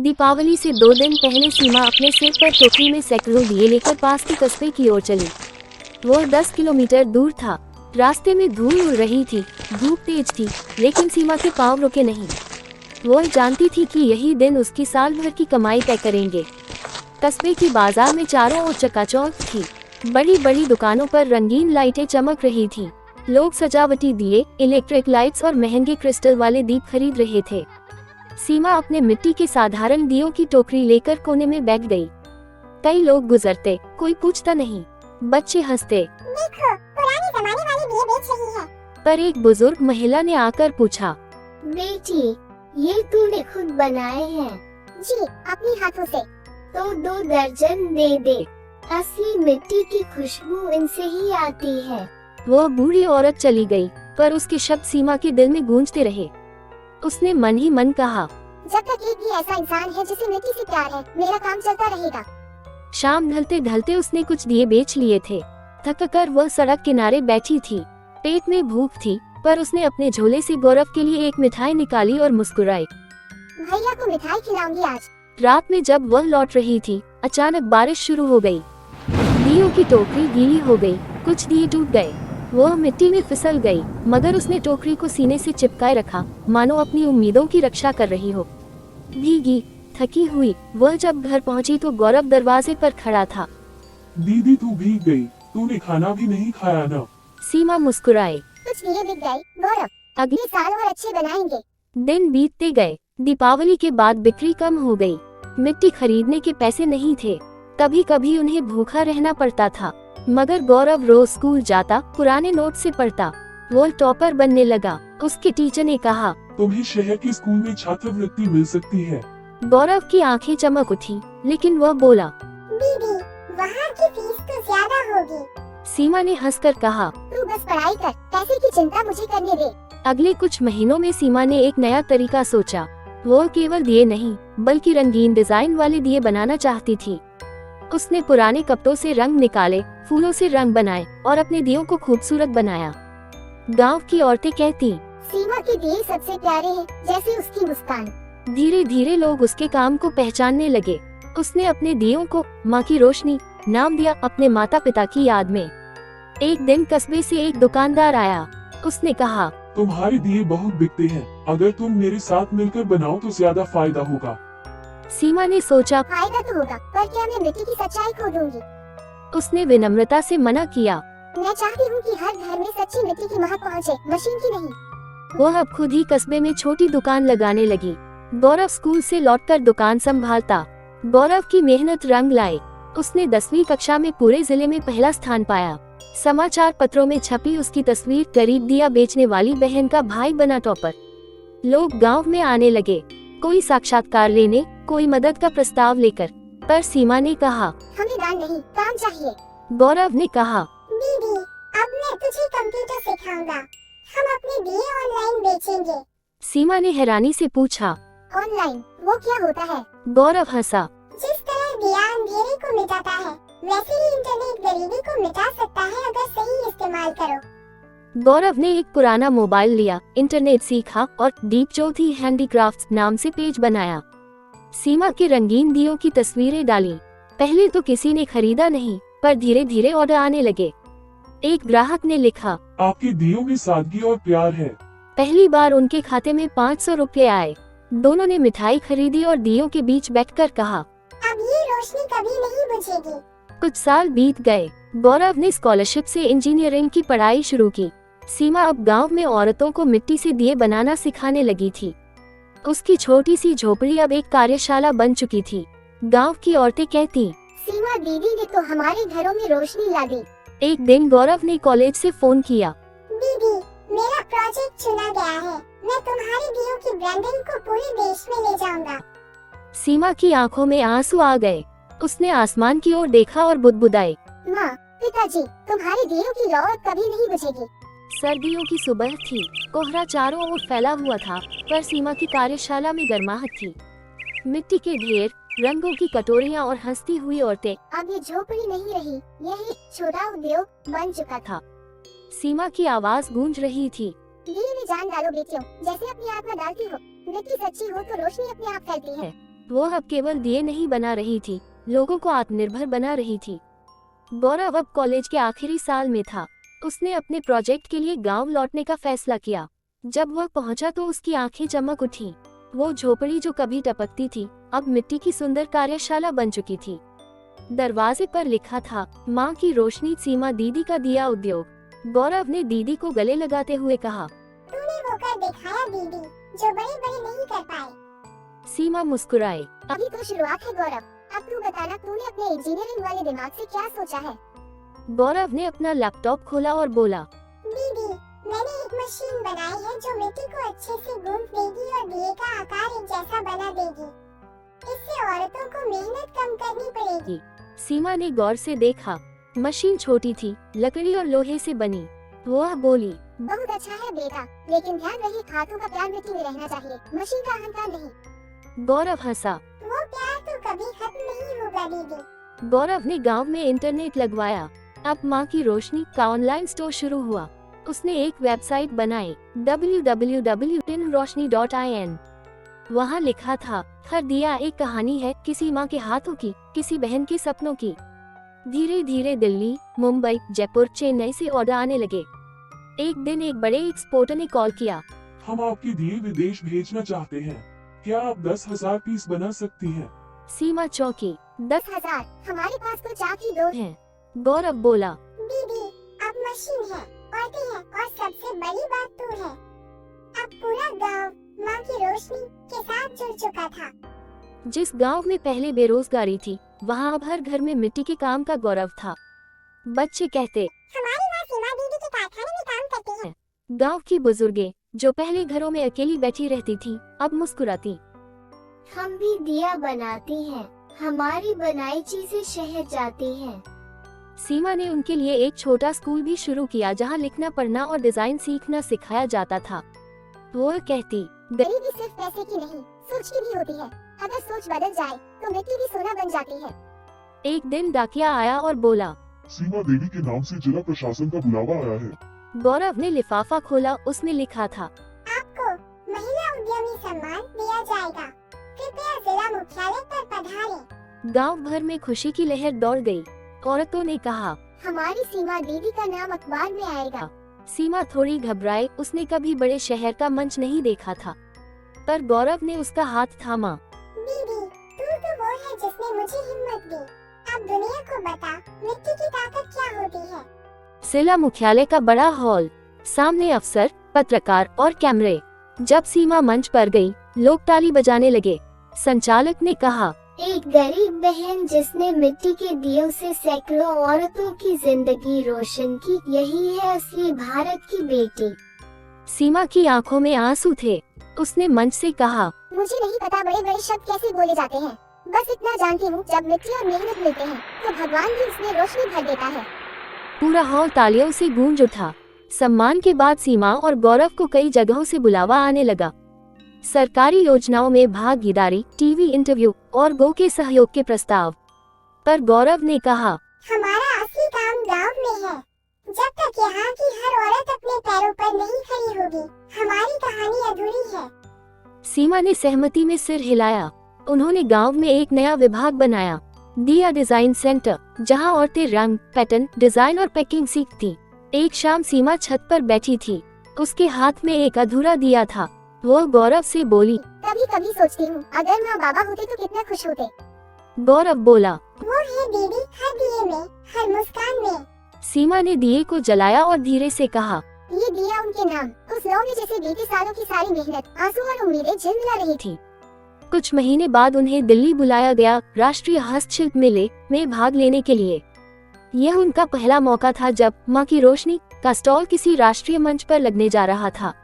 दीपावली से 2 दिन पहले सीमा अपने सिर पर टोकरी में सैकड़ों दिए लेकर पास के कस्बे की ओर चली। वो 10 किलोमीटर दूर था। रास्ते में धूल उड़ रही थी, धूप तेज थी, लेकिन सीमा के पांव रुके नहीं। वो जानती थी कि यही दिन उसकी साल भर की कमाई तय करेंगे। कस्बे की बाजार में चारों ओर चकाचौंध थी। बड़ी बड़ी दुकानों पर रंगीन लाइटें चमक रही थीं। लोग सजावटी दिए, इलेक्ट्रिक लाइट्स और महंगे क्रिस्टल वाले दीप खरीद रहे थे। सीमा अपने मिट्टी के साधारण दियों की टोकरी लेकर कोने में बैठ गई। कई लोग गुजरते, कोई पूछता नहीं। बच्चे हंसते, देखो, पुराने जमाने वाले दिए बेच रही है। पर एक बुजुर्ग महिला ने आकर पूछा, बेटी, ये तूने खुद बनाए हैं? जी, अपने हाथों से। तो 2 दर्जन दे दे। असली मिट्टी की खुशबू इनसे ही आती है। वो बूढ़ी औरत चली गई, पर उसके शब्द सीमा के दिल में गूंजते रहे। उसने मन ही मन कहा, जब तक एक भी ऐसा इंसान है जिसे मिट्टी से प्यार है, मेरा काम चलता रहेगा। शाम ढलते ढलते उसने कुछ दिए बेच लिए थे। थक कर वह सड़क किनारे बैठी थी। पेट में भूख थी, पर उसने अपने झोले से गौरव के लिए एक मिठाई निकाली और मुस्कुराई। भैया को मिठाई खिलाऊंगी आज। रात में जब वह लौट रही थी, अचानक बारिश शुरू हो गई। दियों की टोकरी गीली हो गई, कुछ दिए टूट गए। वह मिट्टी में फिसल गई, मगर उसने टोकरी को सीने से चिपकाए रखा, मानो अपनी उम्मीदों की रक्षा कर रही हो। भीगी, थकी हुई वह जब घर पहुंची तो गौरव दरवाजे पर खड़ा था। दीदी, तू भीग गई, तूने खाना भी नहीं खाया ना। सीमा मुस्कुराए। कुछ दिए बिक गए, गौरव। अगले साल और अच्छे बनाएंगे। दिन बीतते गए। दीपावली के बाद बिक्री कम हो गई। मिट्टी खरीदने के पैसे नहीं थे। कभी कभी उन्हें भूखा रहना पड़ता था, मगर गौरव रोज स्कूल जाता, पुराने नोट से पढ़ता। वो टॉपर बनने लगा। उसके टीचर ने कहा, तुम्हें शहर के स्कूल में छात्रवृत्ति मिल सकती है। गौरव की आंखें चमक उठी, लेकिन वह बोला, दीदी, वहाँ की फीस तो ज्यादा होगी। सीमा ने हंसकर कहा, तू बस पढ़ाई कर, पैसे की चिंता मुझे करने दे। अगले कुछ महीनों में सीमा ने एक नया तरीका सोचा। वो केवल दिए नहीं, बल्कि रंगीन डिजाइन वाले दिए बनाना चाहती थी। उसने पुराने कपड़ों से रंग निकाले, फूलों से रंग बनाए और अपने दियों को खूबसूरत बनाया। गांव की औरतें कहती, सीमा के दिए सबसे प्यारे हैं, जैसे उसकी मुस्कान। धीरे धीरे लोग उसके काम को पहचानने लगे। उसने अपने दियों को माँ की रोशनी नाम दिया, अपने माता पिता की याद में। एक दिन कस्बे से एक दुकानदार आया। उसने कहा, तुम्हारे दिए बहुत बिकते हैं, अगर तुम मेरे साथ मिलकर बनाओ तो ज्यादा फायदा होगा। सीमा ने सोचा, फायदा तो होगा, पर क्या मैं मिट्टी की सच्चाई खो दूंगी? उसने विनम्रता से मना किया। मैं चाहती हूँ कि हर घर में सच्ची मिट्टी की महक पहुँचे, मशीन की नहीं। वह अब खुद ही कस्बे में छोटी दुकान लगाने लगी। गौरव स्कूल से लौटकर दुकान संभालता। गौरव की मेहनत रंग लाए। उसने 10वीं कक्षा में पूरे जिले में पहला स्थान पाया। समाचार पत्रों में छपी उसकी तस्वीर गरीब दिया बेचने वाली बहन का भाई बना टॉपर। लोग गांव में आने लगे, कोई साक्षात्कार लेने, कोई मदद का प्रस्ताव लेकर। पर सीमा ने कहा, हमें दान नहीं, काम चाहिए। गौरव ने कहा, दीदी, अब मैं तुझे कंप्यूटर सिखाऊंगा। हम अपने दिए ऑनलाइन बेचेंगे। सीमा ने हैरानी से पूछा, ऑनलाइन वो क्या होता है? गौरव हंसा। जिस तरह दिया अंधेरे को मिटाता है, वैसे ही इंटरनेट गरीबी को मिटा सकता है अगर सही इस्तेमाल करो। गौरव ने एक पुराना मोबाइल लिया, इंटरनेट सीखा और दीप ज्योति हैंडीक्राफ्ट्स नाम से पेज बनाया। सीमा के रंगीन दियों की तस्वीरें डाली। पहले तो किसी ने खरीदा नहीं, पर धीरे धीरे ऑर्डर आने लगे। एक ग्राहक ने लिखा, आपके दियों में सादगी और प्यार है। पहली बार उनके खाते में 500 रुपये आए। दोनों ने मिठाई खरीदी और दियों के बीच बैठकर कहा, अब ये रोशनी कभी नहीं बुझेगी। कुछ साल बीत गए। गौरव ने स्कॉलरशिप से इंजीनियरिंग की पढ़ाई शुरू की। सीमा अब गांव में औरतों को मिट्टी से दिए बनाना सिखाने लगी थी। उसकी छोटी सी झोपड़ी अब एक कार्यशाला बन चुकी थी। गांव की औरतें कहती, सीमा दीदी ने तो हमारे घरों में रोशनी ला दी। एक दिन गौरव ने कॉलेज से फोन किया, दीदी, मेरा प्रोजेक्ट चुना गया है। मैं तुम्हारे दियों की ब्रांडिंग को पूरे देश में ले जाऊंगा। सीमा की आंखों में आंसू आ गए। उसने आसमान की ओर देखा और बुदबुदाए, माँ, पिताजी, तुम्हारे दियों की लौ कभी नहीं बुझेगी। सर्दियों की सुबह थी। कोहरा चारों ओर फैला हुआ था, पर सीमा की कार्यशाला में गर्माहट थी। मिट्टी के ढेर, रंगों की कटोरियां और हंसती हुई औरतें। अब ये झोपड़ी नहीं रही, यह एक छोटा उद्योग बन चुका था। सीमा की आवाज गूंज रही थी, दिए में जान डालो बेटियों, जैसे अपनी आत्मा डालती हो। मिट्टी सच्ची हो तो रोशनी अपने आप फैलती है। वो अब केवल दिए नहीं बना रही थी, लोगों को आत्मनिर्भर बना रही थी। गौरव अब कॉलेज के आखिरी साल में था। उसने अपने प्रोजेक्ट के लिए गांव लौटने का फैसला किया। जब वह पहुंचा तो उसकी आंखें चमक उठी। वो झोपड़ी जो कभी टपकती थी, अब मिट्टी की सुंदर कार्यशाला बन चुकी थी। दरवाजे पर लिखा था, माँ की रोशनी, सीमा दीदी का दिया उद्योग। गौरव ने दीदी को गले लगाते हुए कहा, तूने वो कर दिखाया दीदी, जो बड़े बड़े नहीं कर पाए। सीमा मुस्कुराए। अभी तो शुरुआत है गौरव, अब तू बताना तूने अपने इंजीनियरिंग वाले दिमाग से क्या सोचा है। गौरव ने अपना लैपटॉप खोला और बोला, दीदी, मैंने एक मशीन बनाई है जो मिट्टी को अच्छे से गूंथ देगी और दिए का आकार एक जैसा बना देगी। इससे औरतों को मेहनत कम करनी पड़ेगी। सीमा ने गौर से देखा। मशीन छोटी थी, लकड़ी और लोहे से बनी। वह बोली, बहुत अच्छा है बेटा, लेकिन ध्यान रहे हाथों का प्यार मिट्टी में रहना चाहिए, मशीन का अहंकार नहीं। गौरव हंसा। वो प्यार तो कभी खत्म नहीं होगा दीदी। गौरव ने गांव में इंटरनेट लगवाया। अब माँ की रोशनी का ऑनलाइन स्टोर शुरू हुआ। उसने एक वेबसाइट बनाई, www.tinroshni.in। वहाँ लिखा था, हर दिया एक कहानी है, किसी माँ के हाथों की, किसी बहन के सपनों की। धीरे धीरे दिल्ली, मुंबई, जयपुर, चेन्नई से ऑर्डर आने लगे। एक दिन एक बड़े एक्सपोर्टर ने कॉल किया। हम आपके दिए विदेश भेजना चाहते हैं, क्या आप 10,000 पीस बना सकती हैं? सीमा चौंकी। 10,000? हमारे पास तो चाकी दो हैं। गौरव बोला, दीदी, अब मशीन है, औरतें हैं और सबसे बड़ी बात तू है। अब पूरा गांव माँ की रोशनी के साथ जुड़ चुका था। जिस गांव में पहले बेरोजगारी थी, वहाँ अब हर घर में मिट्टी के काम का गौरव था। बच्चे कहते, हमारी माँ सीमा दीदी के कारखाने में काम करती है। गांव की बुजुर्गें जो पहले घरों में अकेली बैठी रहती थी, अब मुस्कुराती। हम भी दिया बनाती हैं, हमारी बनाई चीजें शहर जाती हैं। सीमा ने उनके लिए एक छोटा स्कूल भी शुरू किया, जहां लिखना, पढ़ना और डिजाइन सीखना सिखाया जाता था। वो कहती, गरीबी सिर्फ पैसे की नहीं, सोच की भी होती है। अगर सोच बदल जाए तो मिट्टी भी सोना बन जाती है। एक दिन डाकिया आया और बोला, सीमा देवी के नाम से जिला प्रशासन का बुलावा आया है। गौरव ने लिफाफा खोला। उसमें लिखा था, आपको महिला उद्यमी सम्मान दिया जाएगा, कृपया जिला मुख्यालय पर पधारें। गांव भर में खुशी की लहर दौड़ गई। औरतों ने कहा, हमारी सीमा दीदी का नाम अखबार में आएगा। सीमा थोड़ी घबराई। उसने कभी बड़े शहर का मंच नहीं देखा था, पर गौरव ने उसका हाथ थामा। दीदी, तू तो वो है जिसने मुझे हिम्मत दी। अब दुनिया को बता मिट्टी की ताकत क्या होती है। जिला मुख्यालय का बड़ा हॉल, सामने अफसर, पत्रकार और कैमरे। जब सीमा मंच पर गई, लोग ताली बजाने लगे। संचालक ने कहा, एक गरीब बहन जिसने मिट्टी के दियों से सैकड़ों औरतों की जिंदगी रोशन की, यही है असली भारत की बेटी। सीमा की आंखों में आंसू थे। उसने मंच से कहा, मुझे नहीं पता बड़े बड़े शब्द कैसे बोले जाते हैं, बस इतना जानती हूँ जब मिट्टी और मेहनत मिलते हैं तो भगवान भी उसमें रोशनी भर देता है। पूरा हॉल तालियों से गूंज उठा। सम्मान के बाद सीमा और गौरव को कई जगहों से बुलावा आने लगा। सरकारी योजनाओं में भागीदारी, टीवी इंटरव्यू और गो के सहयोग के प्रस्ताव। पर गौरव ने कहा, हमारा असली काम गांव में है। जब तक यहाँ की हर औरत अपने पैरों पर नहीं खड़ी होगी, हमारी कहानी अधूरी है। सीमा ने सहमति में सिर हिलाया। उन्होंने गांव में एक नया विभाग बनाया, दिया डिजाइन सेंटर, जहां औरतें रंग, पैटर्न, डिजाइन और पैकिंग सीखती। एक शाम सीमा छत पर बैठी थी। उसके हाथ में एक अधूरा दिया था। वो गौरव से बोली, कभी कभी सोचती हूँ अगर माँ बाबा होते तो कितना खुश होते। गौरव बोला, वो है दीदी, हर दिए में, हर मुस्कान में। सीमा ने दिए को जलाया और धीरे से कहा, ये दिया उनके नाम, उस लौ में जैसे बीते सालों की सारी मेहनत, आंसू और उम्मीदें झिलमिला रही थी। कुछ महीने बाद उन्हें दिल्ली बुलाया गया, राष्ट्रीय हस्तशिल्प मेले में भाग लेने के लिए। यह उनका पहला मौका था जब माँ की रोशनी का स्टॉल किसी राष्ट्रीय मंच पर लगने जा रहा था।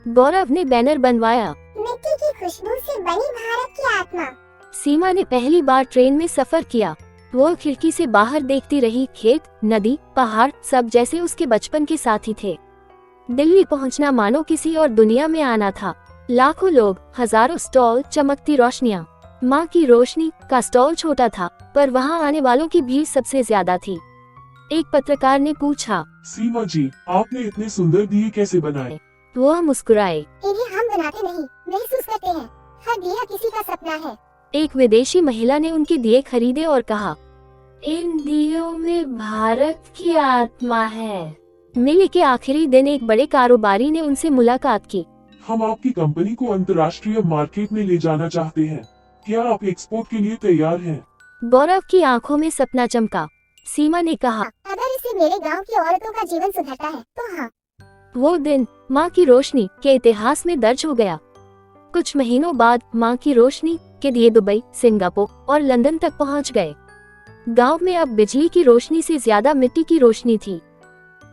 गौरव ने बैनर बनवाया, मिट्टी की खुशबू से बनी भारत की आत्मा। सीमा ने पहली बार ट्रेन में सफर किया। वो खिड़की से बाहर देखती रही, खेत, नदी, पहाड़ सब जैसे उसके बचपन के साथी थे। दिल्ली पहुंचना मानो किसी और दुनिया में आना था। लाखों लोग, हजारों स्टॉल, चमकती रोशनियां। माँ की रोशनी का स्टॉल छोटा था, पर वहाँ आने वालों की भीड़ सबसे ज्यादा थी। एक पत्रकार ने पूछा, सीमा जी, आपने इतने सुंदर दिए कैसे बनाए? वह मुस्कुराए। इन्हें हम बनाते नहीं, महसूस करते हैं। हर दिया किसी का सपना है। एक विदेशी महिला ने उनके दिए खरीदे और कहा, इन दियों में भारत की आत्मा है। मेले के आखिरी दिन एक बड़े कारोबारी ने उनसे मुलाकात की। हम आपकी कंपनी को अंतर्राष्ट्रीय मार्केट में ले जाना चाहते हैं। क्या आप एक्सपोर्ट के लिए तैयार हैं? गौरव की आंखों में सपना चमका। सीमा ने कहा, अगर इससे मेरे गांव की औरतों का जीवन सुधरता है तो हाँ। वो दिन माँ की रोशनी के इतिहास में दर्ज हो गया। कुछ महीनों बाद माँ की रोशनी के दिए दुबई, सिंगापुर और लंदन तक पहुँच गए। गांव में अब बिजली की रोशनी से ज्यादा मिट्टी की रोशनी थी।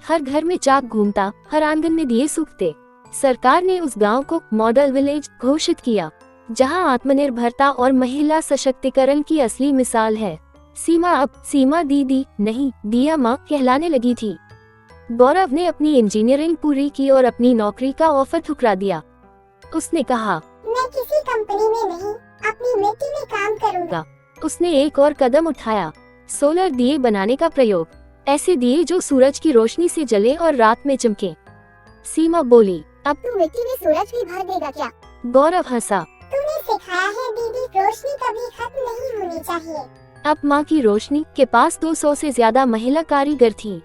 हर घर में चाक घूमता, हर आंगन में दिए सूखते। सरकार ने उस गांव को मॉडल विलेज घोषित किया, जहां आत्मनिर्भरता और महिला सशक्तिकरण की असली मिसाल है। सीमा अब सीमा दीदी नहीं, दिया माँ कहलाने लगी थी। गौरव ने अपनी इंजीनियरिंग पूरी की और अपनी नौकरी का ऑफर ठुकरा दिया। उसने कहा, मैं किसी कंपनी में नहीं, अपनी मिट्टी में काम करूंगा। उसने एक और कदम उठाया, सोलर दिए बनाने का प्रयोग। ऐसे दिए जो सूरज की रोशनी से जले और रात में चमके। सीमा बोली, अब तू मिट्टी में सूरज भी भर देगा क्या? गौरव हंसा। तूने सिखाया है दीदी, रोशनी कभी खत्म नहीं होनी चाहिए। अब माँ की रोशनी के पास 200 से ज्यादा महिला कारीगर थीं।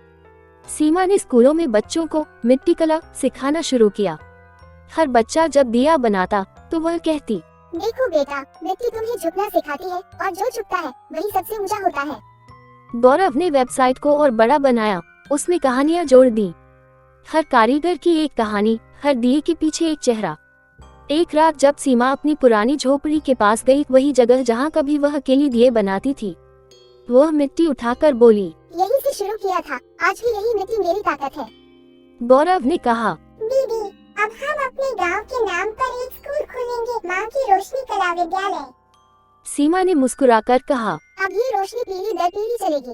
सीमा ने स्कूलों में बच्चों को मिट्टी कला सिखाना शुरू किया। हर बच्चा जब दिया बनाता तो वह कहती, देखो बेटा, मिट्टी तुम्हें झुकना सिखाती है और जो झुकता है वही सबसे ऊंचा होता है। गौरव ने वेबसाइट को और बड़ा बनाया। उसमें कहानियां जोड़ दी, हर कारीगर की एक कहानी, हर दिए के पीछे एक चेहरा। एक रात जब सीमा अपनी पुरानी झोपड़ी के पास गई, वही जगह जहां कभी वह अकेली दिए बनाती थी, वह मिट्टी उठाकर बोली, यही से शुरू किया था, आज भी यही मिट्टी मेरी ताकत है। गौरव ने कहा, दीदी, अब हम अपने गांव के नाम पर एक स्कूल खोलेंगे, माँ की रोशनी कला विद्यालय। सीमा ने मुस्कुराकर कहा, अब ये रोशनी पीढ़ी दर पीढ़ी चलेगी।